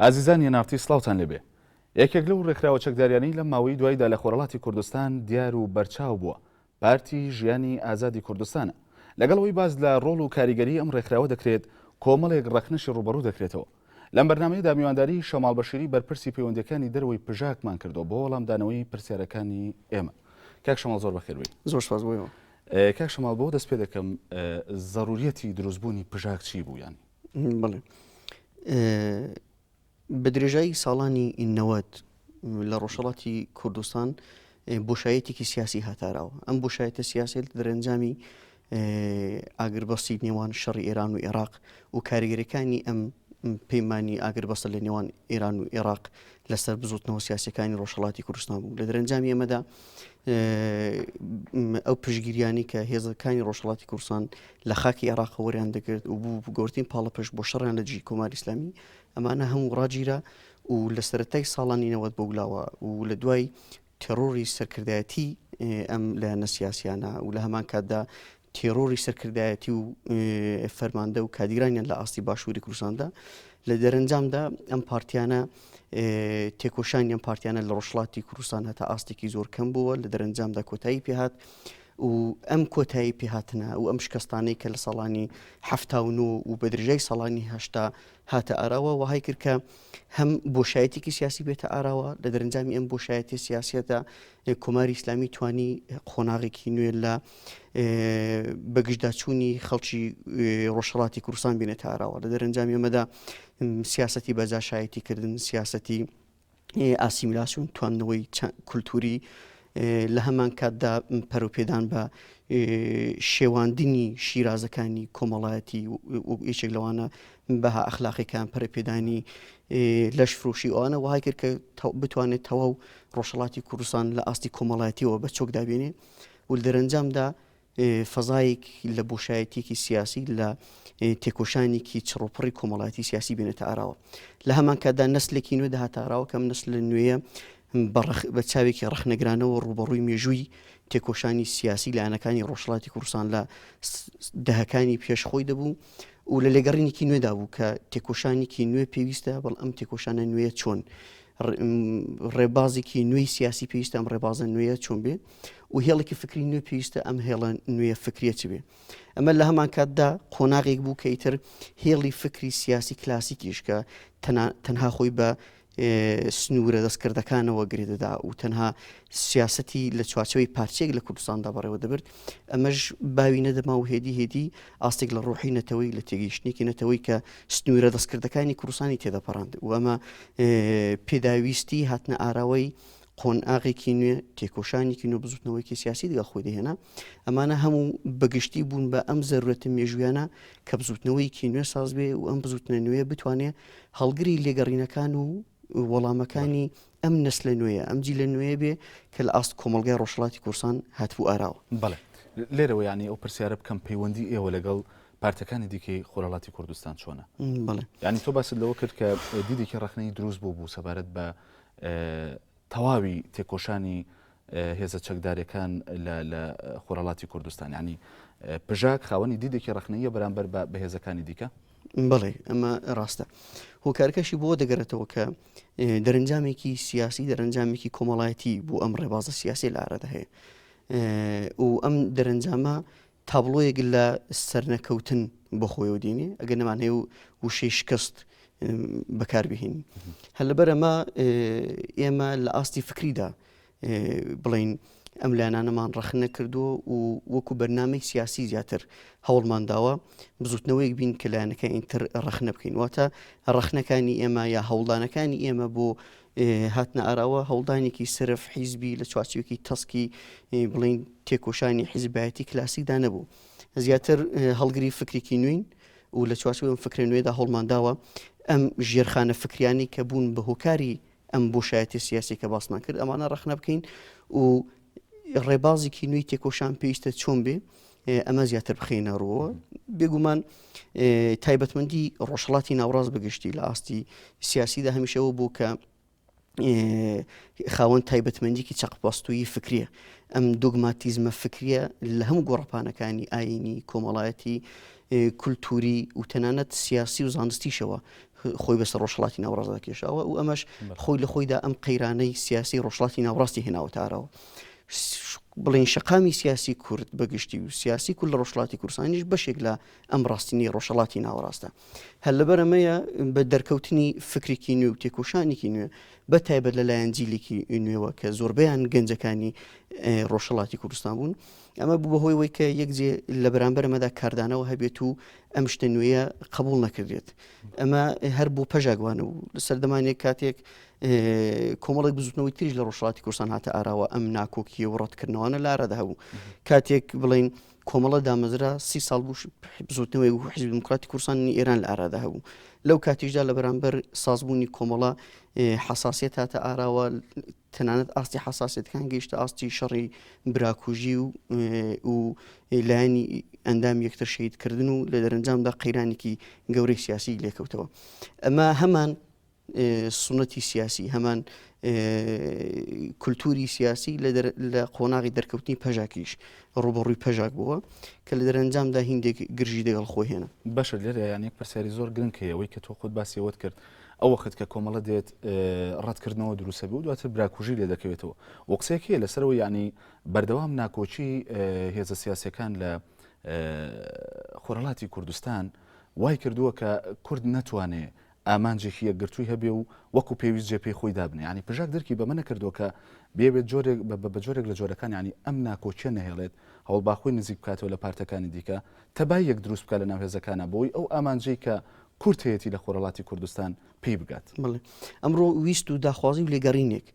ئازیزانی ناوتی سڵاوتان لێبێ. یەکێک لەو ڕێکخراوە چەکداریانەی لە ماوەی دوایدا لە خۆرهڵاتی کوردستان دیار و بەرچاو بووە. پارتی ژیانی ئازادی کوردستانە. لەگەڵەوەی باز لە ڕۆڵ و کاریگەری ئەم ڕێکخراوە دەکرێت کۆمەڵێک ڕەخنەشی ڕوبەڕوو دەکرێتەوە. لەم بەرنامەیەدا میوانداری شەماڵ بەشیری بەرپرسی پەیوەندیەکانی دەرەوەی پژاکمان کردەوە بۆ وەڵامدانەوەی پرسیارەکانی ئێمە. کاک شەماڵ زۆر بەخێربێی. زۆر سپاس بۆیەوە. کاک شەماڵ بۆ دەست پێ دەکەم زەروریەتی دروستبوونی پژاک چی بوو یانی؟ بەڵێ. بە درێژایی ساڵانی 90 لە ڕۆژهەڵاتی کوردستان بۆشایەتێکی سیاسی هاتاراوە. ئەم بۆشایەتە سیاسی دەرەنجامی ئاگربەستی نێوان شەڕی ئێران و عێراق و کاریگەریەکانی ئەم پەیمانی ئاگربەستە لە نێوان ئێران و عێراق لەسەر بزوتنەوە سیاسەکانی ڕۆژهەڵاتی کوردستان بوو. لە دەرەنجامی ئەمەدا ئەو پشگیریانی کە هێزەکانی ڕۆژهەڵاتی کوردستان لە خاکی عێراق وەریان دەکرد و بوو گەورەترین پاڵەپەش بۆ شەڕیان لە دژی کۆماری ئیسلامی ئەمانە هەموو ڕاگیرە و لە سەرەتای ساڵانی 90 بۆگلاوە و لە دوای تێڕۆری سەرکردایەتی ئەم لایەنە سیاسیانە و لە هەمان کاتدا تێڕۆری سەرکردایەتی و فەرماندە و کادیرانیان لە ئاستی باشووری کوردستاندا لە دەرەنجامدا ئەم پارتیانە تێکۆشانی ئەم پارتیانە لە ڕۆژهەڵاتی کوردستان هەتا ئاستێکی زۆر کەم بووە لە دەرەنجامدا کۆتایی پێهات و ئەم کۆتایی پێهاتنە و ئەم شکستانەی کە لە ساڵانی 79 و بە درێژای ساڵانی 80 هاتە ئاراوە وهای کرد کە هەم بۆشایەتێکی سیاسی بێتە ئاراوە لە دەرەنجامی ئەم بۆشایەتی سیاسەتە کۆماری ئیسلامی توانی خۆناغێکی نوێ لە بەگشتداچوونی خەڵکی ڕۆژهەڵاتی کوردستان بێنێتە ئاراوە. لە دەرەنجامی ئەمەدا سیاسەتی بەجاشایەتی کردن سیاسەتی ئاسیمیلاسیۆن توانەوەی کولتوری لە هەمان کاتدا پەرۆپێدان بە شێواندنی شیرازەکانی کۆمەڵایەتی و یەکێک لەوانە بەها ئەخلاقیەکان پەرەپێدانی لەش فرۆشی ئەوانە وهای کرد کە بتوانێت تەواو ڕۆژهەڵاتی کوردستان لە ئاستی کۆمەڵایەتیەوە بە چۆک دابێنێ و لە دەرەنجامدا فەزایەک لە بۆشایەتێکی سیاسی لە تێکۆشانێکی چڕۆپڕی کۆمەڵایەتی سیاسی بێنێتە ئاراوە. لە هەمان کاتدا نەسلێکی نوێ داهاتە ئاراوە کەم نەسل نوێیە بە چاوێکی ڕەخنەگرانەوە ڕوبەڕووی مێژووی تێکۆشانی سیاسی لایەنەکانی ڕۆژهەڵاتی کوردستان لە دەهەکانی پێشخۆی دەبوو و لە لێگەڕینێکی نوێدا بوو کە تێکۆشانێکی نوێ پێویستە بەڵ ئەم تێکۆشانە نوێ چۆن ڕێبازێکی نوێی سیاسی پێویستە ئەم ڕێبازە نوێیە چۆن بێ و هێڵێکی فکری نوێ پێویستە ئەم هێڵە نوێ فکریە چ بێ. ئەمە لە هەمان کاتدا خۆناغێک بوو کە ئیتر هێڵی فکری سیاسی کلاسیکیش کە تەنها خۆی بە سنوورە دەستکردەکانەوە گرێدەدا و تەنها سیاسەتی لە چوارچەوەی پارچێک لە کوردستاندا بەڕێوە دەبرد. ئەمەش باوی نەدەما و هێدی ئاستێک لە ڕۆحی نەتەوەی لە تێگەیشتنێکی نەتەوەی کە سنوورە دەستکردەکانی کوردستانی تێدەپەڕاند و ئەمە پێداویستی هاتنە ئاراوەی قۆنئاغێکی نوێ تێکۆشانێکی نوێ بزوتنەوەیکی سیاسی دەگەڵ خۆی دەهێنا. ئەمانە هەموو بەگشتی بوون بە ئەم زەرورەتە مێژویانە کە بزوتنەوەیکی نوێ ساز بێ و ئەم بزوتنە نوێ بتوانێت هەڵگری لێگەڕینەکان و وەڵامەکانی ئەم نەسلە نوێیە ئەم جیلە نوێ بێ کە لە ئاست کۆمەڵگای ڕۆژهەڵاتی کوردستان هاتبوو ئاراوە. بەڵێ لێرەوە ینی ئەو پرسیارە بکەم پەیوەندی ئێوە لەگەڵ پارتەکانی دیکەی خۆرهەڵاتی کوردستان چۆنە؟ بەڵێ ینی تۆ باست لەوە کرد کە دیدێکی ڕەخنەی دروست بوو سەبارەت بە تەواوی تێکۆشانی هێزە چەکداریەکان لە خۆرهەڵاتی کوردستان ینی پژاک خاوەنی دیدێکی ڕەخنەیە بەرامبەر بە هێزەکانی دیکە؟ بەڵێ ئەمە ڕاستە. هۆکارەکەشی بۆ دەگەرێتەوە کە دەرەنجامێکی سیاسی دەرەنجامێکی کۆمەڵایەتی بۆ ئەم ڕێبازە سیاسی لە ئارەدا هەیە و ئەم دەرەنجامە تابلۆیەک لە سەرنەکەوتن بۆ خۆیەوە دێنێ ئەگەر نەمانەیە وشەی شکست بەکاربهێنین. هەر لەبەر ئەمە ئێمە لە ئاستی فکریدا بڵین ئەم لایەنانەمان ڕەخنە کردووە و وەکو بەرنامەی سیاسی زیاتر هەوڵمان داوە بزوتنەوەیەک بین کە لایەنەکانی تر ڕەخنە بکەین واتە ڕەخنەکانی ئێمە یا هەوڵدانەکانی ئێمە بۆ هاتنە ئاراوە هەوڵدانێکی سرف حیزبی لە چوارچێوەکی تەسکی بڵین تێکۆشانی حیزبایەتی کلاسیکدا نەبوو. زیاتر هەڵگری فکرێکی نوێین و لە چوارچێوە فکرە نوێدا هەوڵمان داوە ئەم ژێرخانە فکریانی کە بوون بە هۆکاری ئەم بۆشایەتی سیاسی کە باسمان کرد ئەمانە ڕەخنە بکەین و ڕێبازێکی نوێی تێکۆشان پێویستە چۆن بێ ئەمە زیاتر بخینە ڕووە. بێگومان تایبەتمەندی ڕۆژهەڵاتی ناوڕاست بەگشتی لە ئاستی سیاسیدا هەمیشەوە بوو کە خاوەن تایبەتمەندێکی چەقپەستووی فکریە. ئەم دوگماتیزمە فکریە لە هەموو گۆڕەپانەکانی ئاینی کۆمەڵایەتی کولتوری و تەنانەت سیاسی و زانستیشەوە خۆی بەسەر ڕۆژهەڵاتی ناوەڕاستدا کێشاوە و ئەمەش خۆی لە خۆیدا ئەم قەیرانەی سیاسی ڕۆژهەڵاتی ناوەڕاستی هێناوەتارەوە. بڵین شەقامی سیاسی کورد بەگشتی و سیاسی کورد لە ڕۆژهەڵاتی کوردستانیش بەشێک لە ئەم ڕاستینی ڕۆژهەڵاتی ناوەڕاستە. هەر لەبەر ئەمەیە بە دەرکەوتنی فکرێکی نوێ و تێکۆشانێکی نوێ بە تایبەت لەلایەن جیلێکی نوێوە کە زۆربەیان گەنجەکانی ڕۆژهەڵاتی کوردستان بوون. ئەمە بوو بەهۆی ئەوەی کە یەکجێ لە بەرامبەر ئەمەدا کاردانەوە هەبێت و ئەم شتە نوێیە قبول نەکردێت. ئەمە هەر بۆ پەژاگوانە و لەسەر دەمانێت کاتێک کۆمەڵێک بزوتنەوەی تریش لە ڕۆژهەڵاتی کوردستان هاتە ئاراوە ئەم ناکۆکیە و ڕەتکردنەوەانە لارەدا هەبوو. کاتێک بڵین کۆمەڵە دامەزرا 30 ساڵ بوو بزوتنەوەی و حیزب دموکراتی کوردستانی ئێران لە ئارادا هەبوو. لەو کاتیشدا لە بەرامبەر سازبوونی کۆمەڵە حساسیت هاتە ئاراوە، تەنانەت ئاستی حساسیتەکان گەیشتە ئاستی شەڕی براکوژی و لایەنی ئەندام یەکتر شەیدکردن و لە دەرەنجامدا قەیرانێکی گەورەی سیاسی لێکەوتەوە. ئەمە هەمان سنەتی سیاسی، هەمان کولتوری سیاسی لە قۆناغی دەرکەوتنی پەژاکیش ڕوبەڕووی پەژاک بووە کە لە دەرەنجامدا هیندێک گرژی دەگەڵ خۆی هێنا. بەشە لێرە یانێک پرسیاری زۆر گرنگکەیەوەی کە تۆ خۆت باسیەوەت کرد ئەو وەخت کە کۆمەڵە دێت ڕەتکردنەوە دروستە بێ و دواتر براکوژی لێ دەکەوێتەوە. وەقسەیەکیە لەسەرەوە یعنی بەردەوام ناکۆچی هێزە سیاسەکان لە خۆرهەڵاتی کوردستان وای کردووە کە کورد نەتوانێت ئامانجێکی یەکگرتووی هەبێ و وەکو پێویست جێپێی خۆی دابنێ. ینی پژاک دەرکی بەمە نەکردووە کە بێبێت بە جۆرێک لە جۆرەکان ینی ئەم ناکۆچیە نەهێڵێت هەوڵباخۆی نزیک بکاتەوە لە پارتەکانی دیکە تەبای یەک دروست بکات لە ناو هێزەکانە بۆی ئەو ئامانجەی کە کورد هەیەی لە خۆرهەڵاتی کوردستان پێی بگات. ئەمڕۆ ویست و داخوازی و لێگەڕینێک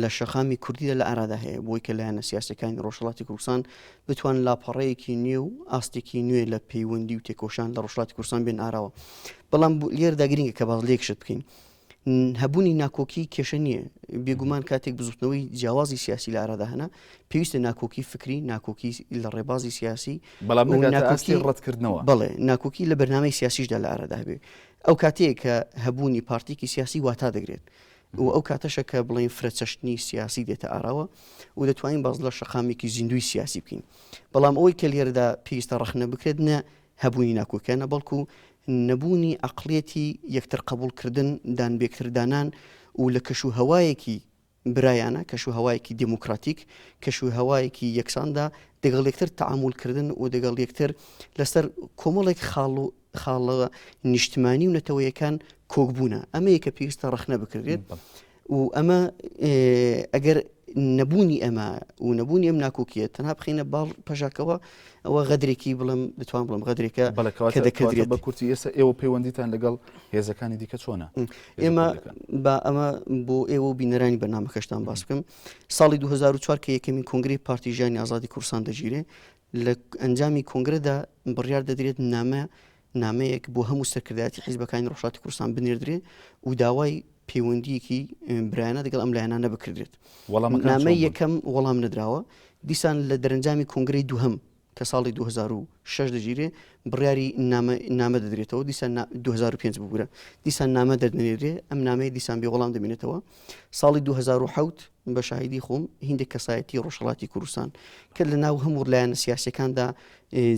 لە شەقامی کوردیدا لە ئارادا هەیە بۆی کە لایەنە سیاسەکانی ڕۆژهەڵاتی کوردستان بتوان لاپەڕەیەکی نوێ و ئاستێکی نوێ لە پەیوەندی و تێکۆشان لە ڕۆژهەڵاتی کوردستان بێن ئاراوە. بەڵام لێرەدا گرنگە کە باز لێکشت بکەین هەبوونی ناکۆکی کێشە نییە. بێگومان کاتێک بزوتنەوەی جیاوازی سیاسی لە ئارادا هەنا پێویستە ناکۆکی فکری، ناکۆکی لە ڕێبازی سیاسی، بەڵام ناکۆکی ڕەتکردنەوە. بەڵێ ناکۆکی لە بەرنامەی سیاسیشدا لە ئارادا هەبێ. ئەو کاتەیە کە هەبوونی پارتێکی سیاسی واتا دەگرێت و ئەو کاتەشە کە بڵین فرەچەشتنی سیاسی دێتە ئاراوە و دەتوانین باز لە شەقامێکی زیندوی سیاسی بکەین. بەڵام ئەوەی کە لێرەدا پێویستە ڕەخنە بکرێت نە هەبوونی ناکۆکیانە بەڵکو نەبوونی عەقڵیەتی یەکتر قبولکردن دانبێکتردانان و لە کەشوهەوایەکی برایانە، کەشوهەوایەکی دموکراتیک، کەشوهەوایەکی یەکساندا دەگەڵ یەکتر تەعامولکردن و دەگەڵ یەکتر لەسەر کۆمەڵێک خاڵە نیشتمانی و نەتەوەیەکان کۆکبوونە. ئەمەیە کە پێویستە ڕەخنە بکرێت و ئەمە ئەگەر نەبوونی ئەمە و نەبوونی ئەم ناکۆکیە تەنها بخینە باڵ پەژاکەوە ئەوە غەدرێکی بڵم دەتوان بڵم غەدرێکە کە دەکردرێت. بە کورتی ئێستا ئێوە پەیوەندیتان لەگەڵ هێزەکانی دیکە چۆنە؟ ئێمە با ئەمە بۆ ئێوە و بینەرانی بەرنامەکەشتان باس بکەم. ساڵی 2004 کە یەکەمین کۆنگرەی پارتی ژیانی ئازادی کوردستان دەگیرێ لە ئەنجامی کۆنگرەدا بڕیار دەدرێت نامەیەک بۆ هەموو سەرکردایەتی حیزبەکانی ڕۆژهەڵاتی کوردستان بنێردرێ و داوای پەیوەندیەکی برایانە دەگەڵ ئەم لایەنانە بکردرێت. نامەی یەکەم وەڵام نەدراوە. دیسان لە دەرەنجامی کۆنگرەی دووهەم کە ساڵی 2006 دەگیرێ بڕیاری نامە دەدرێتەوە. دیسان 2005 ببوورە دیسان نامە دەرنێرێ. ئەم نامەیە دیسان بێ وەڵام دەبێنێتەوە. ساڵی 2007 بە شاهیدی خۆم هیندێک کەسایەتی ڕۆژهەڵاتی کوردستان کە لە ناو هەموو لایەنە سیاسەکاندا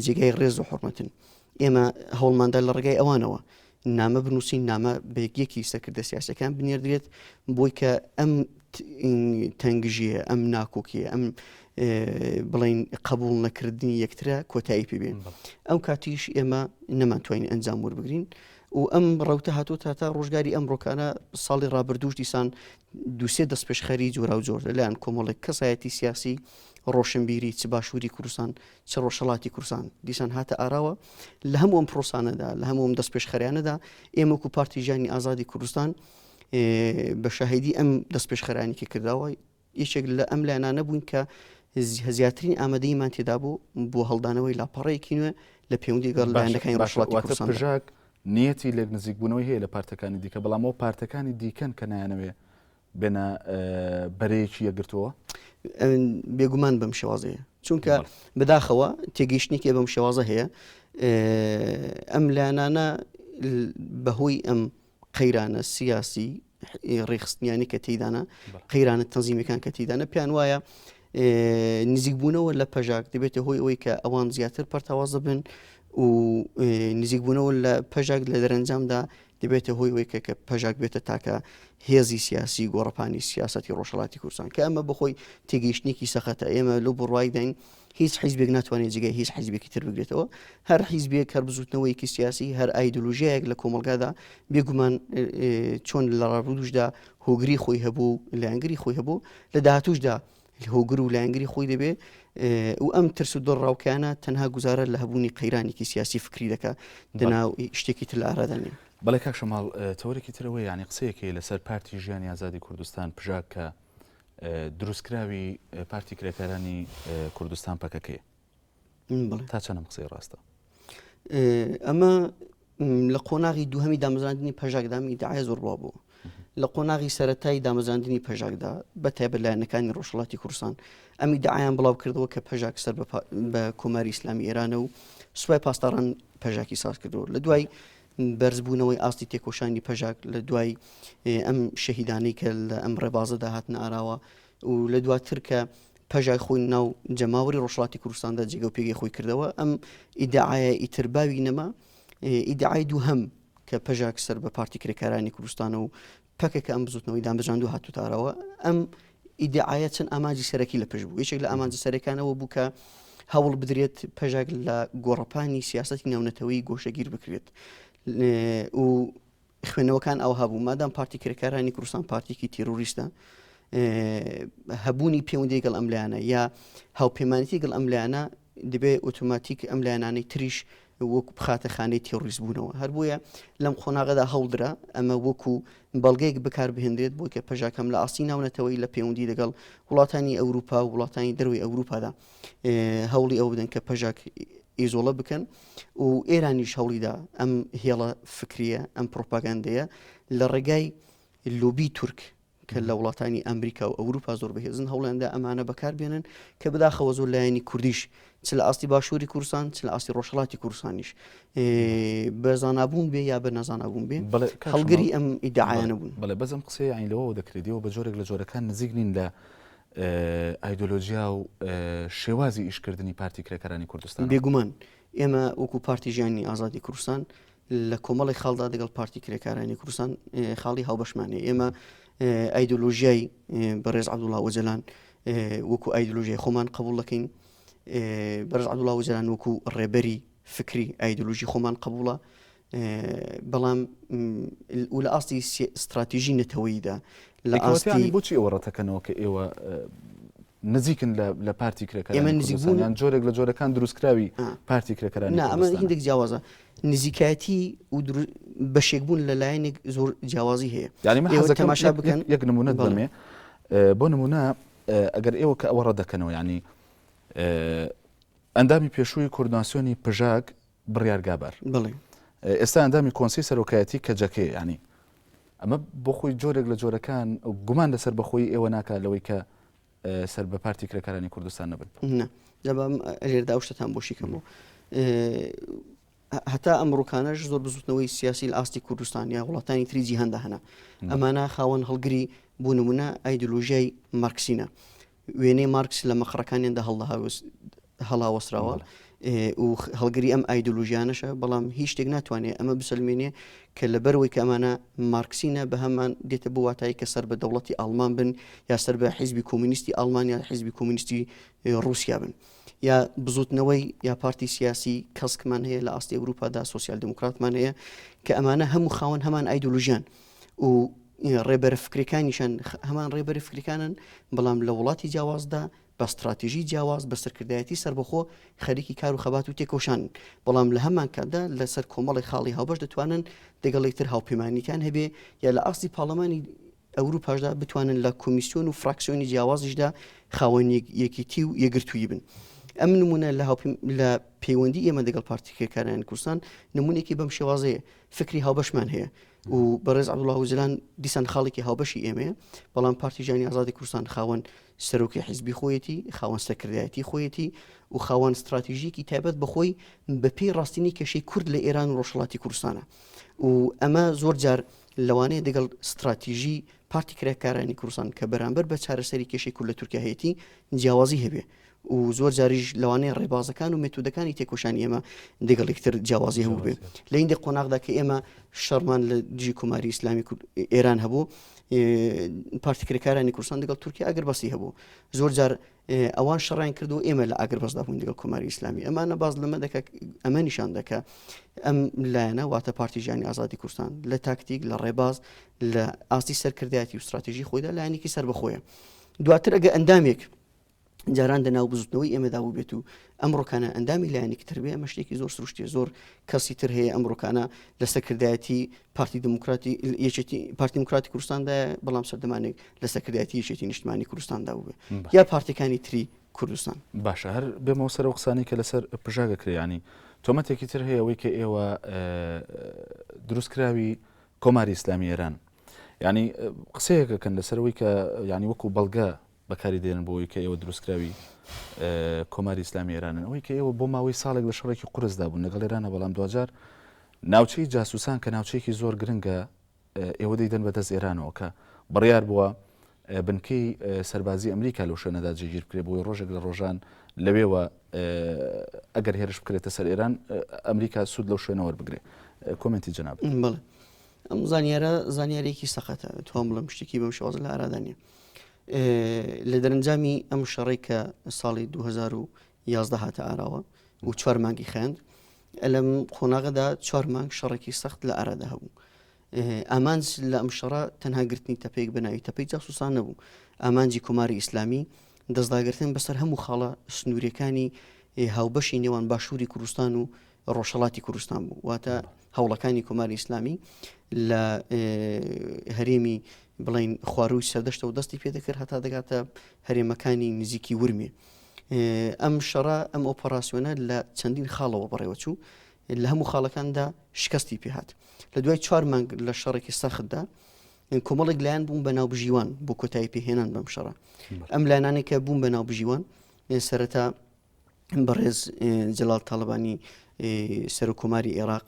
جێگای ڕێز و حورمەتن. ئێمە هەوڵماندا لە ڕێگای ئەوانەوە نامە بنووسین، نامە بەیەکی سەرکردە سیاسەکان بنێردرێت بۆی کە ئەم تەنگژیە، ئەم ناکۆکیە، ئەم بڵین قبول نەکردنی یەکترە کۆتایی پێبێن. ئەو کاتیش ئێمە نەمانتوانین ئەنجام وەربگرین و ئەم ڕەوتە هاتووە تا ڕۆژگاری ئەم ڕۆکانە ساڵی ڕابردووش دیسان دووسێ دەست پێشخەری جۆرا و جۆر لەلایەن کۆمەڵێک کەسایەتی سیاسی ڕۆشنبیری چ باشووری کوردستان چ ڕۆژهەڵاتی کوردستان دیسان هاتە ئاراوە. لە هەموو ئەم پرۆسانەدا لە هەموو ئەم دەست پێشخەریانەدا ئێمە وەکو پارتی ژیانی ئازادی کوردستان بە شاهیدی ئەم دەست پێشخەرانێکی کرداوە یەکێک لە ئەم لایەنانە بووین کە زیاترین ئامادەیمان تێدا بوو بۆ هەڵدانەوەی لاپەڕەیەکی نوێ لە پەیوەندی گەڵ لایەنەکانی ڕۆژهەڵاتی کوردستان. پژاک نیەتی لێک نزیکبوونەوەی هەیە لە پارتەکانی دیکە بەڵام ئەو پارتەکانی دیکەن کە نایانەوێ بێنە بەرەیەکی یەکگرتووە بێگومان بەم شێوازەیە چونکە بەداخەوە تێگەیشتنێکی بەم شێوازە هەیە. ئەم لایەنانە بەهۆی ئەم قەیرانە سیاسی ڕێخستنیانی کە تێدانە قەیرانە تەنزیمەکان کە تێدانە پێیان وایە نزیکبوونەوە لە پەژاک دەبێتە هۆی ئەوەی کە ئەوان زیاتر پەرتەوازە بن و نزیکبوونەوە لە پەژاک لە دەرەنجامدا دەبێتە هۆی کە پەژاک بێتە تاکە هێزی سیاسی گۆڕەپانی سیاسەتی ڕۆژهەڵاتی کوردستان کە ئەمە بخۆی تێگەیشتێکی سەخەتە ئێمە لەو بڕوای داین هیچ حیزبێک ناتوانێت جگای هیچ حیزبێکی تر بگرێتەوە هەر حیزبێک هەر بزوتنەوەیکی سیاسی هەر ئایدۆلۆژیایەک لە کۆمەلگادا بێگومان چۆن لە ڕابردوشدا هۆگری خۆی هەبوو لایەنگری خۆی هەبوو لە داهاتوشدا هۆگر و لایەنگری خۆی دەبێ و ئەم ترس و دڵڕاوکانە تەنها گوزارە لە هەبوونی قەیرانێکی سیاسی فکری دەکە دەناو شتێکی تر لە ئارادانێ بەڵێ کاک شەماڵ تەوەرێکی ترەوەی ینی قسەیەکی لەسەر پارتی ژیانی ئازادی کوردستان پژاک کە دروستکراوی پارتی کرێکارانی کوردستان پەکەکەیە تا چەندەم قسەی ڕاستە ئەمە لە قۆناغی دووهەمی دامەزراندنی پەژاکدامی داعای زۆر بڵاو بوو لە قۆناغی سەرەتایی دامەزراندنی پەژاکدا بە تایبەت لایەنەکانی ڕۆژهەڵاتی کوردستان ئەمی داعایان بڵاو کردەوە کە پەژاک سەر بە کۆماری ئیسلامی ئێرانە و سوپای پاسداران پەژاکی ساز کردەوە لە دوای بەرزبوونەوەی ئاستی تێکۆشانی پەژاک لە دوای ئەم شەهیدانەی کە لە ئەم ڕێبازەدا هاتنە ئاراوە و لە دواتر کە پەژاک خۆی ناو جەماوەری ڕۆژهەڵاتی کوردستاندا جێگە و پێگەی خۆی کردەوە ئەم ئیدعایە ئیترباوی نەما ئیدعای دووهەم کە پەژاک سەر بە پارتی کرێکارانی کوردستانە و پەکێکە ئەم بزوتنەوەی دامەزراندوو هاتوتارەوە ئەم ئیدعایە چەند ئاماجی سەرەکی لە پێش بوو یەکێک لە ئامانجە سەرەکانەوە بوو کە هەوڵ بدرێت پەژاک لە گۆڕەپانی سیاسەتی ناونەتەوەی گۆشەگیر بکرێت و خوێنەوەکان ئەو هەبوو مادام پارتی کرێکارانی کوردستان پارتێکی تیرۆریستە هەبوونی پەیوەندی گەڵ ئەم لایەنە یا هاوپەیمانیتی گەڵ ئەم لایەنە دەبێ ئۆتۆماتیک ئەم لایەنانەی تریش وەکو بخاتە خانەی تێڕۆریست بوونەوە هەر بۆیە لەم قۆناغەدا هەوڵدرا ئەمە وەکو بەڵگەیەک بکار بهێنرێت بۆ کە پەژاکەم لە ئاستی ناونەتەوەی لە پەیوەندی لەگەڵ وڵاتانی ئەوروپا و وڵاتانی دەروی ئەوروپادا هەوڵی ئەو بدەن کە پەژاک ئیزۆڵە بکەن و ئێرانیش هەوڵیدا ئەم هێڵە فکریە ئەم پرۆپاگاندەیە لە ڕێگای لۆبی تورک کە لە وڵاتانی ئەمریکا و ئەوروپا زۆر بەهێزن هەوڵیاندا ئەمانە بەکاربێنن کە بەداخەوە زۆر لایەنی کوردیش چ لە ئاستی باشووری کوردستان چ لە ئاستی ڕۆژهەڵاتی کوردستانیش بە زانابوون بێ یا بە نازانابوون بێ هەڵگری ئەم ئیدعایانە بوون بەڵێ بەزم قسەی عینلەوە دەکرێتەوە بە جۆرێک لە جۆرەکان نزیک نین لە ئایدۆلۆژیا و شێوازی ئیشکردنی پارتی کرێکارانی کوردستان بێگومان ئێمە وەکو پارتی ژیانی ئازادی کوردستان لە کۆمەڵی خاڵدا دەگەڵ پارتی کرێکارانی کوردستان خاڵی هاوبەشمانەیە ئێمە ئایدۆلۆژیای بەڕێز عەبدوڵڵا وەجەلان وەکو ئایدۆلۆژیای خۆمان قبوڵ دەکەین بەڕێز عەبدوڵڵا وەجەلان وەکو ڕێبەری فکری ئایدۆلۆژی خۆمان قبوڵە بەڵام و لە ئاستی استراتیژی نەتەوەییدا لە ئاستی بۆچی ئێوە ڕەتەکەنەوە کە ئێوە نزیکن لە پارتی کرێکارانی کوردستان یان جۆرێک لە جۆرەکان دروستکراوی پارتی کرێکارانی کوردستان ئەمە هیندێک جیاوازە نزیکایەتی و بەشێکبوون لە لایەنێک زۆر جیاوازی هەیە یعنی من تەماشا بکەن یەک نمونە دەمێ بۆ نمونە ئەگەر ئێوە کە ئەوە ڕەدەکەنەوە ینی ئەندامی پێشووی کوردناسیۆنی پژاک بڕیارگابەر بڵێ ئێستا ئەندامی کۆنسی سەرۆکایەتی کەجەکەی ینی ئەمە بۆ خۆی جۆرێک لە جۆرەکان گومان لەسەر بەخۆی ئێوە ناکات لەوەی کە سەر بە پارتی کرێکارانی کوردستان نەبن لێردا ئەو شتان بۆشی کەمەوە هەتا ئەمڕۆکانەش زۆر بزوتنەوەی سیاسی لە ئاستی کوردستان یا وڵاتانی تری جیهاندا هەنا ئەمانە خاوەن هەڵگری بۆ نمونە ئایدۆلۆژیای مارکسینە وێنەی مارکس لە مەخڕەکانیاندا هەڵاوەسراوە و هەڵگری ئەم ئایدۆلۆژیانەشە بەڵام هیچ شتێک ناتوانێت ئەمە بسەلمێنێ کە لەبەرەوەی کە ئەمانە مارکسینە بە هەمان دێتە بۆ واتایی کە سەر بە دەوڵەتی ئەڵمان بن یا سەر بە حیزبی کۆمونیستی ئەڵمانیا حیزبی کۆمونیستی رووسیا بن یا بزوتنەوەی یا پارتی سیاسی کەسکمان هەیە لە ئاستی ئەوروپادا سۆسیال دموکراتمان هەیە کە ئەمانە هەموو خاوەن هەمان ئایدۆلۆژیان و ڕێبەرە فکرەکانیشان هەمان ڕێبەرە فکرەکانن بەڵام لە وڵاتی جیاوازدا بە استراتیژی جیاواز بە سەرکردایەتی سربەخۆ خەریکی کار و خەبات و تێکۆشان بەڵام لە هەمان کاتدا لەسەر کۆمەڵی خاڵی هاوبەش دەتوانن دەگەڵێکتر هاوپەیمانیتان هەبێ یا لە ئاستی پاڵەمانی ئەوروپاشدا بتوانن لە کۆمیسیۆن و فراکسیۆنی جیاوازیشدا خاوەن یەکیتی و یەگرتووی بن ئەم نمونە لە پەیوەندی ئێمە دەگەڵ پارتی کرێکارانی کوردستان نمونێکی بەم شێوازەیە فکری هاوبەشمان هەیە و بەڕێز عەبدوڵڵا وەجەلان دیسان خاڵێکی هاوبەشی ئێمەیە بەڵام پارتی ژیانی ئازادی کوردستان خاوەن سەرۆکی حیزبی خۆیەتی خاوەن سەرکردایەتی خۆیەتی و خاوەن استراتیژیکی تایبەت بەخۆی بەپێی ڕاستینی کێشەی کورد لە ئێران و ڕۆژهەڵاتی کوردستانە و ئەمە زۆر جار لەوانەیە دەگەڵ استراتیژی پارتی کرێکارانی کوردستان کە بەرامبەر بە چارەسەری کێشەی کورد لە تورکیا هەیەی جیاوازی هەبێ و زۆر جاریش لەوانەیە ڕێبازەکان و مێتودەکانی تێکۆشانی ئێمە دەگەڵ یەکتر جیاوازی هەبوو بێ لە هیندێک قۆناغدا کە ئێمە شەڕمان لە دژی کۆماری ئیسلامی ئێران هەبوو پارتیکرەکارانی کوردستان لەگەڵ تورکیا ئەگربەستی هەبوو زۆر جار ئەوان شەڕیان کردو ئێمە لە ئاگربەسدا بووین لەگەڵ کۆماری ئیسلامی ئەمانە باز لەمە دەکە ئەمە نیشان دەکە ئەم لایەنە واتە پارتی ژیانی ئازادی کوردستان لە تاکتیک لە ڕێباز لە ئاستی سەرکردایەتی و استراتێژی خۆیدا لایەنێکی سەر بەخۆیە دواتر ئەگە ئەندامێک جاران دەناو بزوتنەوەی ئێمەدا بوو بێت و ئەم ڕۆکانە ئەندامی لایەنێکی تر بێ ئەمە شتێکی زۆر سروشتێ زۆر کەسی تر هەیە ئەم ڕۆکانە لە سەرکردایەتی پارتی دموکراتی یەکێتی پارتی دموکراتی کوردستاندا بەڵام سەردەمانێک لە سەرکردایەتی یەکێتی نیشتمانی کوردستاندا بوو بێ یا پارتیەکانی تری کوردستان باشە هەر بێمەوە سەر و قسانی کە لەسەر پژاگەکرێ ینی تۆمەتێکی تر هەیە ئەوەی کە ئێوە دروستکراوی کۆماری ئیسلامی ئێران ینی قسەیەکەکەن لەسەرەوەی کە ینی وەکو بەڵگە بەکاری دێنن بۆەوەی کە ئێوە دروستکراوی کۆماری ئیسلامی ئێرانن ئەوەی کە ئێوە بۆ ماوەی ساڵێک لە شەڕێکی قورسدا بوون لەگەڵ ئێرانە بەڵام دوجار ناوچەی جاسوسان کە ناوچەیەکی زۆر گرنگە ئێوە دەیدەن بەدەست ئێرانەوە کە بڕیار بووە بنکەی سەربازی ئەمریکا لەو شوێنەدا جێگیر بکرێ بۆی ڕۆژێک لە ڕۆژان لەوێوە ئەگەر هێرش بکرێتە سەر ئێران ئەمریکا سوود لەو شوێنەوە وەربگرێ کۆمنتی جەناب بڵێ ئەم زانیارە زانیارێکی سەخەتە توان بڵم شتێکی بەم شێوازە لە ئارادانیە لە دەرەنجامی ئەم شەڕێک کە ساڵی 2011 هاتە ئاراوە و 4 مانگی خوێند لەم قۆناغەدا 4 مانگ شەڕێکی سەخت لە ئارادا هەبوو ئامانج لە ئەم شەڕە تەنها گرتنی تەپەیەک بەناوی تەپەی جاسوسان نەبوو ئامانجی کۆماری ئیسلامی دەستداگرتن بەسەر هەموو خاڵە سنووریەکانی هاوبەشی نێوان باشووری کوردستان و ڕۆژهەڵاتی کوردستان بوو واتە هەوڵەکانی کۆماری ئیسلامی لە هەرێمی بڵین خواروی سەردەشتە و دەستی پێ دەکرد هەتا دەگاتە هەرێمەکانی نزیکی ورمێ ئەم شەڕە ئەم ئۆپەراسیۆنە لە چەندین خاڵەوە بەڕێوەچوو لە هەموو خاڵەکاندا شکستی پێهات لە دوای 4 مانگ لە شەڕێکی سەختدا کۆمەڵێک لایەن بوون بە ناو بژیوان بۆ کۆتایی پێهێنان بەم شەڕە ئەم لایەنانێک کە بوون بە ناو بژیوان سەرەتا بەڕێز جەلال تاڵبانی سەرۆکۆماری عێراق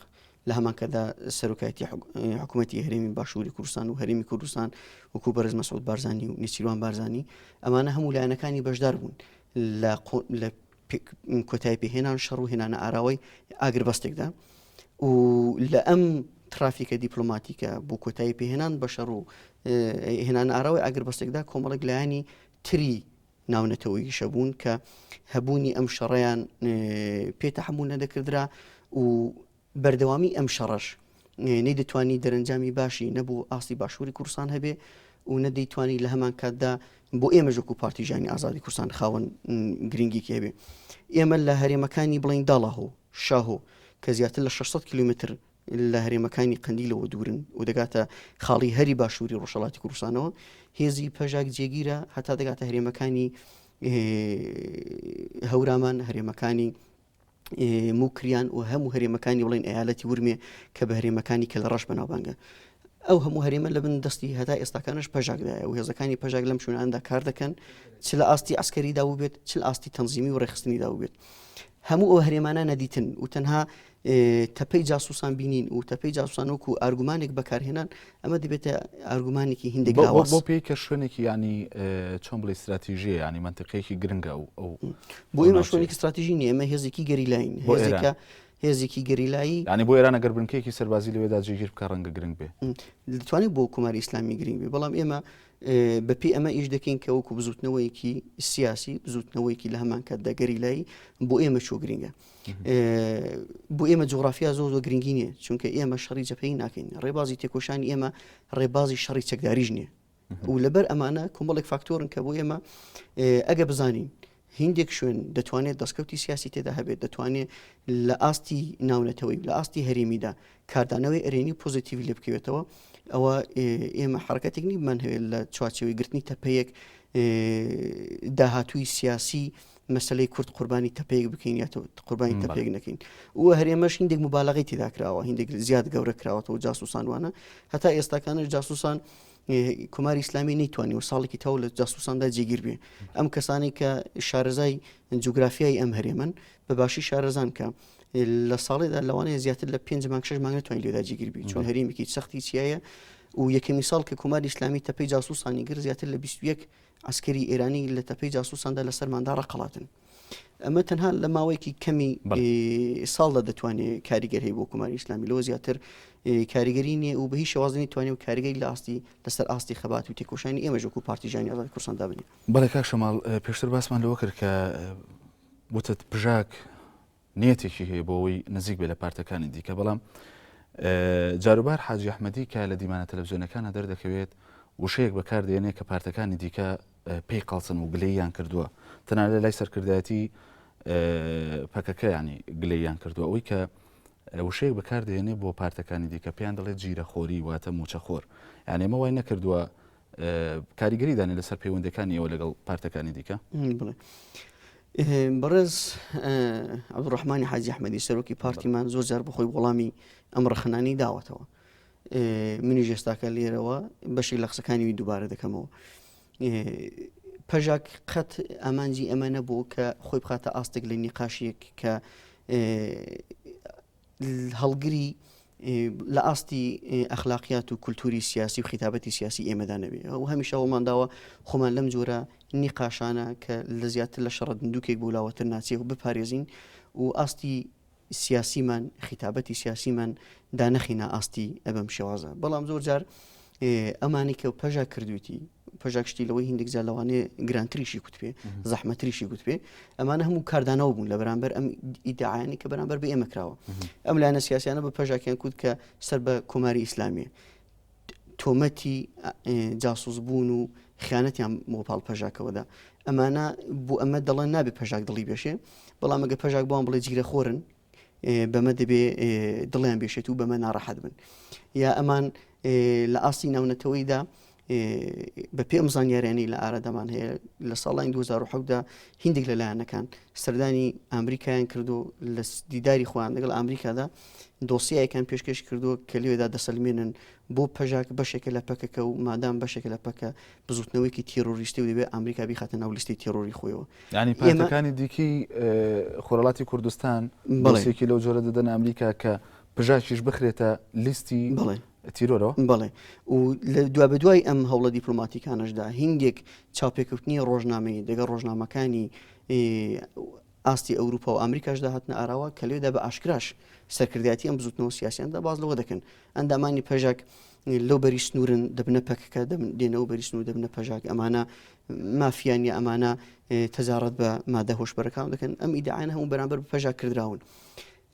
لە هەمانکەدا سەرۆکایەتی حکوومەتی هەرێمی باشووری کوردستان و هەرێمی کوردستان وەکو بەڕێز مەسعود بارزانی و نێچیروان بارزانی ئەمانە هەموو لایەنەکانی بەشدار بوون لە کۆتایی پێهێنان شەڕ و هێنانە ئاراوەی ئاگربەستێکدا و لە ئەم ترافیکە دیپلۆماتیکە بۆ کۆتایی پێهێنان بە شەڕ و هێنانە ئاراوەی ئاگربەستێکدا کۆمەڵێک لایانی تری ناونەتەوەی شەبوون کە هەبوونی ئەم شەڕەیان پێتە هەموو نەدەکردرا و بەردەوامی ئەم شەڕەش نەیدەتوانی دەرەنجامی باشی نەبوو ئاستی باشووری کوردستان هەبێ و نەدەیتوانی لە هەمان کاتدا بۆ ئێمە ژەکو پارتی ژیانی ئازادی کوردستان خاوەن گرنگیکی هەبێ ئێمە لە هەرێمەکانی بڵین داڵاهۆ شاهۆ کە زیاتر لە 600 کیلومتر لە هەرێمەکانی قەندیلەوە دوورن و دەگاتە خاڵی هەری باشووری ڕۆژهەڵاتی کوردستانەوە هێزی پەژاک جێگیرە هەتا دەگاتە هەرێمەکانی هەورامان هەرێمەکانی موکریان و هەموو هەرێمەکانی بڵین ئەیالەتی ورمێ کە بە هەرێمەکانی کە لە ڕەش بەناوبانگە ئەو هەموو هەرێمە لە بن دەستی هەتا ئێستاکانش پەژاکدایە و هێزەکانی پەژاک لەم شوێناندا کار دەکەن چ لە ئاستی ئەسکەریدا و بێت چ لە ئاستی تەنزیمی و ڕێخستنیدا و بێت هەموو ئەو هەرێمانە نەدیتن و تەنها تەپەی جاسوسان بینین و تەپەی جاسوسان وەکو ئارگومانێک بەکارهێنان ئەمە دەبێتە ئارگومانێکی هندێک بۆ پێی کە شوێنێکی ینی چۆن بڵێ استراتیژیە ینی منتقەیەکی گرنگە ئەو بۆ ئێمە شوێنێکی استراتیژی نیە ئەمە هێزێکی گەریلاین هێزێکی گەریلایی ینی بۆ ئێران ئەگەر بنکەیەکی سەربازی لەوێدا جێگیر بکە ڕەنگە گرنگ بێ دەتوانێت بۆ کۆماری ئیسلامی گرنگ بێ بەڵام ئێمە بەپی ئەمە ئیش دەکەین کە وەکو بزوتنەوەیەکی سیاسی بزوتنەوەیکی لە هەمان کاتدا گەریلایی بۆ ئێمە چۆ گرنگە بۆ ئێمە جوغرافیا زۆر زۆر گرنگی نییە چونکە ئێمە شەڕی جەپەی ناکەین ڕێبازی تێکۆشانی ئێمە ڕێبازی شەڕی چەکداریش نییە و لەبەر ئەمانە کۆمەڵێک فاکتۆرن کە بۆ ئێمە ئەگە بزانین هندێک شوێن دەتوانێت دەستکەوتی سیاسی تێدا هەبێت دەتوانێت لە ئاستی ناونەتەوەی لە ئاستی هەرێمیدا کاردانەوەی ئەرێنی پۆزیتیڤی لێ بکەوێتەوە ئەوە ئێمە حرکەتێک نیمان هەوێت لە چوارچێوەی گرتنی تەپەیەک داهاتووی سیاسی مەسلەی کورد قوربانی تەپەیەک بکەین یا قوربانی تەپەیەک نەکەین و هەرێمەش هندێک مبالغەی تێدا کراوە هندێک زیاد گەورە کراوەتەوە جاسوسان وانە هەتا ئێستاکانش جاسوسان کۆماری ئیسلامی نەیتوانی و ساڵێکی تاو لە جاسوساندا جێگیر بێ ئەم کەسانی کە شارەزای جوگرافیایی ئەم هەرێمن بە باشی شارەزان کە لە ساڵێدا لەوانەیە زیاتر لە 5 مانگ 6 مانگ نتوانین لێدا جێگیر بێ چون هەرێمێکی سەختی چیایە و یەکەمی ساڵ کە کۆماری ئیسلامی تەپەی جاسوسانی گر زیاتر لە 21 عسکەری ئێرانی لە تەپەی جاسوساندا لە سەرماندا ڕقەڵاتن ئەمە تەنها لە ماوەیەکی کەمی ساڵدا دەتوانێت کاریگەر هەیە بۆ کوماری ئیسلامی لەوە زیاتر کاریگەری نییە و بە هیچ شێوازی توانێت و کاریگەری لەسەر ئاستی خەبات و تێکۆشانی ئێمە ژوەکو پارتیژانی ئازادی کوردستان دابنێ. بەڵێ کاک شەماڵ پێشتر باسمان لەوە کرد کە وتت پژاک نیەتێکی هەیە بۆ ئەوەی نزیک بێ لە پارتەکانی دیکە، بەڵام جاروبار حاجی ئەحمەدی کە لە دیمانە تەلەڤیزیۆنەکانە دەردەکەوێت وشەیەک بەکاردێنێت کە پارتەکانی دیکە پێی قەڵسن و گلەییان کردووە، تەنانەت لای سەرکردایەتی پەکەکە ینی گلەییان کردووە، ئەوەی کە وشەیەک بەکاردێنێ بۆ پارتەکانی دیکە پێیان دەڵێت جیرەخۆری واتە موچەخۆر، یعنی ئێمە وای نەکردووە کاریگەری دانێ لەسەر پەیوەندەکانی ئەوە لەگەڵ پارتەکانی دیکە. بەڕێز عەبدوڕەحمانی حاجی ئەحمەدی سەرۆکی پارتیمان زۆر جار بە خۆی وەڵامی ئەم ڕەخنانی داوەتەوە. منیش ئێستاکە لێرەوە بەشی لە قسەکانی دووبارە دەکەمەوە. پەژاک قەت ئامانجی ئەمە نەبوو کە خۆی بخاتە ئاستێک لە نیقاشێک کە هەڵگری لە ئاستی ئەخلاقیات و کولتوری سیاسی و خیتابەتی سیاسی ئێمەدا نەبێ و هەمیشە وەمانداوە خۆمان لەم جۆرە نیقاشانە کە لە زیاتر لە شەڕە دندووکێک بۆ لاوەتر ناچێ و بپارێزین و ئاستی سیاسیمان خیتابەتی سیاسیمان دانەخینە ئاستی ئەبەم شێوازە. بەڵام زۆر جار ئەمانی کە پەژاک کردویتی پەژاک شتی لەوەی هندێک جار لەوانەیە گرانتریشی کوتپێ زەحمەتریشی گوتپێ ئەمانە هەموو کاردانەوە بوون لە بەرامبەر ئەم ئیدعایانی کە بەرامبەر بە ئێمە کراوە. ئەم لایەنە سیاسیانە بە پەژاکیان کوت کە سەر بە کۆماری ئیسلامیە تۆمەتی جاسوس بوون و خیانەتیان بۆ پاڵ پەژاکەوەدا ئەمانە بۆ ئەمە دەڵێن نابێت پەژاک دڵی بێشێ، بەڵام ئەگە پەژاک بۆیان بڵێ جیرەخۆرن بەمە دەبێ دڵیان بێشێت و بەمە ناڕەحەت بن یا ئەمان لە ئاستی ناونەتەوەیدا بە پێ ئەم زانیاریانی لە ئارەدەمان هەیە لە ساڵانی 2010دا هندێک لەلایەنەکان سەردانی ئەمریکایان کردو لە دیداری خۆیان لەگەڵ ئەمریکادا دۆسیایەکان پێشکەش کردووە کە لێوێدا دەسەلمێنن بۆ پەژاک بەشێکە لە پەکەکە و مادام بەشێکە لە پەکە بزوتنەوەیکی تێرۆریستی و دەبێت ئەمریکا بیخاتە ناو لیستی تێرۆری خۆیەوە. ینی پارتەکانی دیکی خۆرەڵاتی کوردستان بەڵێکی لەو جۆرە دەدەن ئەمریکا کە پژاکیش بخرێتە لیستی تیرۆرەوە. بەڵێ و لە دوا بە دوای ئەم هەوڵە دیپلۆماتیکانشدا هندێک چاوپێکەوتنی ڕۆژنامەی دەگە ڕۆژنامەکانی ئاستی ئەوروپا و ئەمریکاشدا هاتنە ئاراوە کە لێدا بە ئاشکراش سەرکردایەتی ئەم بزوتنەوە سیاسیاندا باز لەوە دەکەن ئەندامانی پەژاک لەو بەری سنوورن دەبنە پەکەکە دێنەوە بەری سنوور دەبنە پەژاک ئەمانە مافیانە ئەمانە تەجارەت بە مادە هۆشبەرەکان دەکەن ئەم ئیدعایانە هەموو بەرامبەر بە پەژاک کردراون.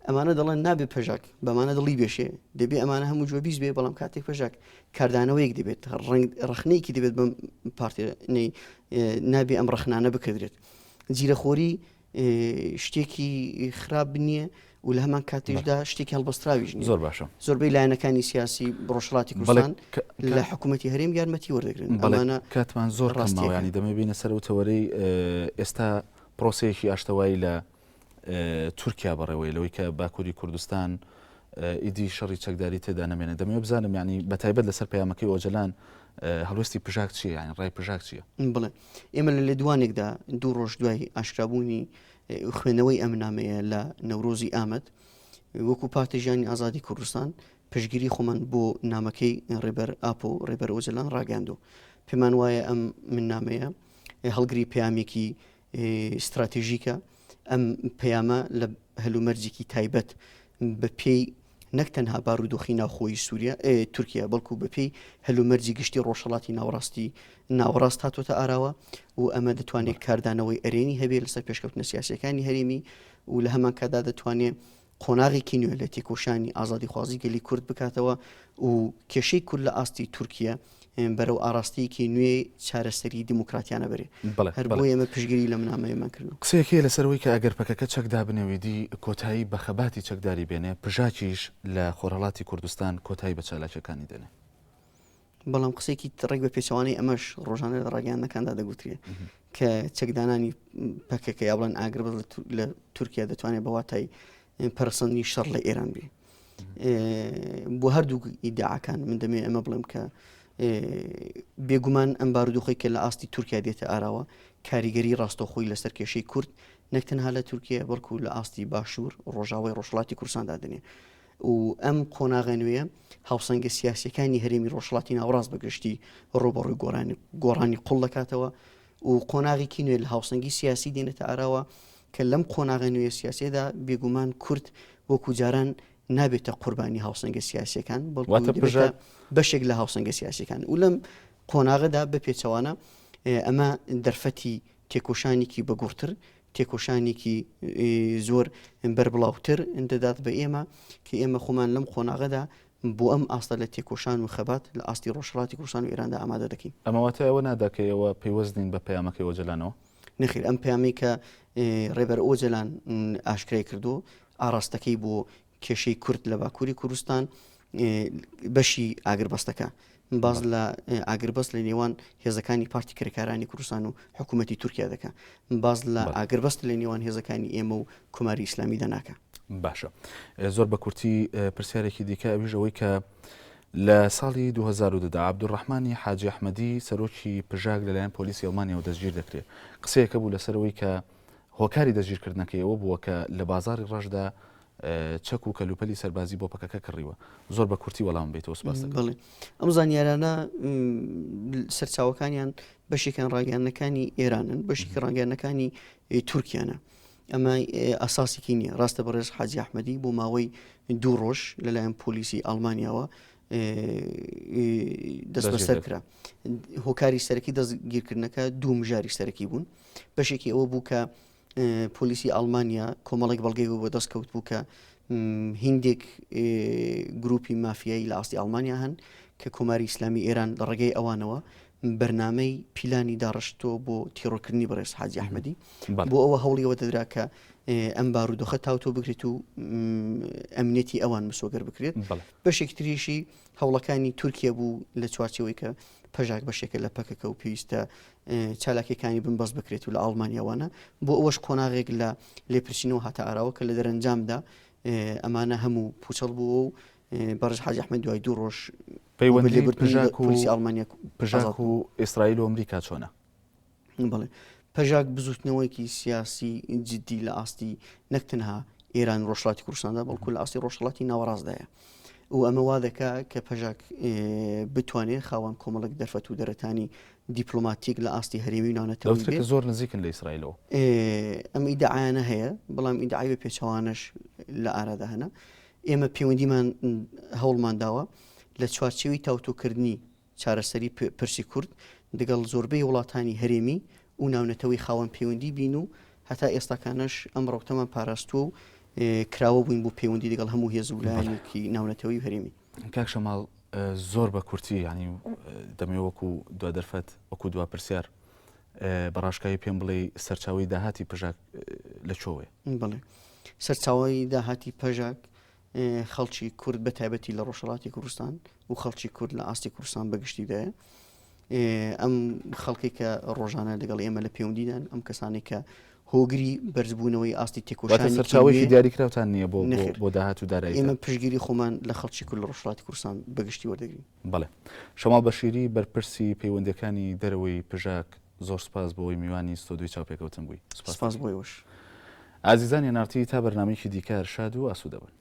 ئەمانە دەڵێن نابێت پەژاک بەمانە دڵی بێشێ دەبێت ئەمانە هەموو جوێبیست بێ بەڵام کاتێک پەژاک کاردانەوەیەک دەبێت ڕخنەیەکی دەبێت بەم پارتیەی نابێ ئەم ڕخنانە بکردرێت. جیرەخۆری شتێکی خراپ نییە و لە هەمان کاتێشدا شتێکی هەڵبەستراویش زۆر باشە. زۆربەی لایەنەکانی سیاسی ڕۆژهەڵاتی کوردستان لە حکوومەتی هەرێم یارمەتی وەردەگرن. ئەمانە کاتمان زۆر ڕاستیانی دەمە بینە سەر وتەوەرەی ئێستا پرۆسەیەکی ئاشتەوایی لە تورکیا بەڕێوەی لەوەی کە باکووری کوردستان ئیدی شەڕی چەکداری تێدا نەمێنێت دەمەوێت بزانم ینی بەتایبەت لەسەر پەیامەکەی ئۆجەلان هەڵوێستی پژاک چییە یانی ڕای پژاک چییە؟ بڵێ ئێمە لە لێدوانێکدا 2 ڕۆژ دوای ئاشکرابوونی خوێنەوەی ئەم نامەیە لە نەورۆزی ئامەد وەکو پارتیژانی ئازادی کوردستان پشگیری خۆمان بۆ نامەکەی ڕێبەر ئاپۆ ڕێبەر ئۆجەلان ڕاگەاندوو. پێمان وایە ئەم من نامەیە هەڵگری پەیامێکی استراتیژیکە ئەم پەیامە لە هەلومەرجێکی تایبەت بە پێی نەک تەنها بارودۆخی ناوخۆی سووریا تورکیا بەڵکو بە پێی هەلومەرجی گشتی ڕۆژهەڵاتی ناوەڕاست هاتوۆتە ئاراوە و ئەمە دەتوانێت کاردانەوەی ئەرێنی هەبێت لەسەر پێشکەوتنە سیاسەکانی هەرێمی و لە هەمان کادا دەتوانێت قۆناغێکی نوێ لە تێکۆشانی ئازادی خوازی گەلی کورد بکاتەوە و کێشەی کورد لە ئاستی تورکیا بەرەو ئاراستەیەکی نوێ چارەسەری دیموکراتیانە بەرێ. هەر بۆ ئێمە پشگیری لە منامەیەمان کردو. قسەیەکی لەسەرەوەی کە ئەگەر پەکەکە چەکدا بنەوێدی کۆتایی بە خەباتی چەکداری بێنێ پژاکیش لە خۆرهەڵاتی کوردستان کۆتایی بە چالاکیەکانی دێنێ. بەڵام قسێکی ڕێک بە پێچەوانەی ئەمەش ڕۆژانە لە ڕاگەیانەکاندا دەگوترێت کە چەکدانانی پەکەکە یا بڵێن ئاگر لە تورکیا دەتوانێت بە واتای پەرسەندنی شەڕ لە ئێران بێ. بۆ هەردوو ئیدعاکان من دەمێ ئەمە بڵێم کە بێگومان ئەم بارودۆخی کە لە ئاستی تورکیا دێتە ئاراوە کاریگەری ڕاستەوخۆی لەسەر کێشەی کورد نەک تەنها لە تورکیا بەڵکو لە ئاستی باشوور ڕۆژاوای ڕۆژهەڵاتی کوردستاندا دەنێ و ئەم قۆناغە نوێیە هاوسەنگە سیاسیەکانی هەرێمی ڕۆژهەڵاتی ناوەڕاست بەگشتی ڕۆبەڕووی گۆڕانی قوڵ دەکاتەوە و قۆناغێکی نوێ لە هاوسەنگی سیاسی دێنێتە ئاراوە کە لەم قۆناغە نوێ سیاسێدا بێگومان کورد وەکو جاران نابێتە قوربانی هاوسەنگە سیاسیەکان بەڵکو بەشێک لە هاوسەنگە سیاسیەکان و لەم قۆناغەدا بەپێچەوانە ئەمە دەرفەتی تێکۆشانێکی بەگوڕتر تێکۆشانێکی زۆر بەربڵاوتر دەدات بە ئێمە کە ئێمە خۆمان لەم قۆناغەدا بۆ ئەم ئاستە لە تێکۆشان و خەبات لە ئاستی ڕۆژهەڵاتی کوردستان و ئێراندا ئامادە دەکەین. ئەمەواتە ئەوە ناداکەیەوە پەیوەستین بە پەیامەکەی ئۆجەلانەوە؟ نەخیر ئەم پەیامی کە ڕێبەر ئۆجەلان ئاشکرای کردو ئاراستەکەی بۆ کێشەی کورد لە باکووری کوردستان بەشی ئاگربەستەکە باز لە ئاگربەست لە نێوان هێزەکانی پارتی کرێکارانی کوردستان و حکوومەتی تورکیا دەکە باز لە ئاگربەست لە نێوان هێزەکانی ئێمە و کۆماری ئیسلامی دەناکە. باشە زۆر بە کورتی پرسیارێکی دیکە ئەویژەوەی کە لە ساڵی 2010 عەبدوڕەحمانی حاجی ئەحمەدی سەرۆکی پژاک لەلایەن پۆلیسی ئەڵمانیەوە دەستگیر دەکرێت. قسەیەکە بوو لەسەرەوەی کە هۆکاری دەستگیرکردنەکەیەوە بووە کە لە بازاری ڕەشدا چەک و کەلوپەلی سەربازی بۆ پەکەکە کڕیوە. زۆر بە کورتی وەڵام بێتەوە سپاس دەکەم. بڵێ ئەم زانیارانە سەرچاوەکانیان بەشێکان ڕاگەیاندنەکانی ئێرانن بەشێکی ڕاگەیاندنەکانی تورکیانە. ئەمە ئاساسێکی نییە. ڕاستە بەڕێز حاجی ئەحمەدی بۆ ماوەی 2 ڕۆژ لەلایەن پۆلیسی ئەڵمانیاوە دەست بەسەر کرا. هۆکاری سەرەکی دەستگیرکردنەکە 2 مژاری سەرەکی بوون. بەشێکی ئەوە بوو کە پۆلیسی ئەڵمانیا کۆمەڵێک بەڵگەی بۆ دەستکەوت بوو کە هیندێک گروپی مافیایی لە ئاستی ئەڵمانیا هەن کە کۆماری ئیسلامی ئێران لە ڕێگەی ئەوانەوە بەرنامەی پیلانی داڕشتۆ بۆ تیرۆکردنی بەڕێز حاجی ئەحمەدی بۆ ئەوە هەوڵیەوە دەدرا کە ئەم بارودۆخە تاوتۆ بکرێت و ئەمنێتی ئەوان مسۆگەر بکرێت. بەشێکی تریشی هەوڵەکانی تورکیا بوو لە چوارچەوەی کە پەژاک بەشێکە لە پەکەکە و پێویستە چالاکیەکانی بنبەست بکرێت و لە ئەڵمانیاوانە بۆ ئەوەش کۆناغێک لە لێپرسینەوە هاتە ئاراوە کە لە دەرەنجامدا ئەمانە هەموو پوچەڵ بووە و بەڕێز حاجی ئەحمەد دوای 2 ڕۆژ پەیوەندی پژاک و ئیسرائیل و ئەمریکا چۆنە؟ بڵێ پەژاک بزوتنەوەیکی سیاسی جددی لە ئاستی نەکتەنها ئێران ڕۆژهەڵاتی کوردستاندا بەڵکو لە ئاستی ڕۆژهەڵاتی ناوەڕاستدایە و ئەمە وا دەکا کە پەژاک بتوانێت خاوەن کۆمەڵک دەرفەت و دەرەتانی دیپلۆماتیک لە ئاستی هەرێمی ناونەتەوەی بێت. زۆر نزیکن لە ئیسرائیلەوە. ئەم ئیدعایانە هەیە بەڵام ئیدعای بە پێچەوانش لە ئارادا هەنا. ئێمە پەیوەندیمان هەوڵمان داوە لە چوارچێوی تاوتۆکردنی چارەسەری پرسی کورد لەگەڵ زۆربەی وڵاتانی هەرێمی و ناونەتەوەی خاوەن پەیوەندی بین و هەتا ئێستاکانش ئەم ڕۆکتەمان پاراستووە و کراوە بووین بۆ پەیوەندی لەگەڵ هەموو هێز و لایەنێکی ناونەتەوەی و هەرێمی. کاک شەماڵ زۆر بە کورتی ینی دەمێ وەکو دو دەرفەت وەکو دوا پرسیار بەڕاشکایی پێم بڵێ سەرچاوی داهاتی پژاک لە چۆوێ؟ بڵێ سەرچاوی داهاتی پەژاک خەڵکی کورد بە تایبەتی لە ڕۆژهەڵاتی کوردستان و خەڵکی کورد لە ئاستی کوردستان بەگشتیدایە. ئەم خەڵکی کە ڕۆژانە لەگەڵ ئێمە لە پەیوەندیدان ئەم کەسانی کە هۆگری بەرزبوونەوەی ئاستی تێکۆشانی سەرچاوێکی دیاریکراوتان نییە بۆ داهات و دارایی؟ ئێمە پشگیری خۆمان لە خەڵکی کورد لە ڕۆژهەڵاتی کوردستان بەگشتی وەردەگرین. بەڵێ شەماڵ بەشیری بەرپرسی پەیوەندیەکانی دەرەوەی پژاک زۆر سپاس بۆەوەی میوانی ستۆدیۆی چاوپێکەوتن بووی. سپاس بۆیەوەش. ئازیزانی نارتی تا بەرنامەیەکی دیکە شاد و ئاسوودە بن.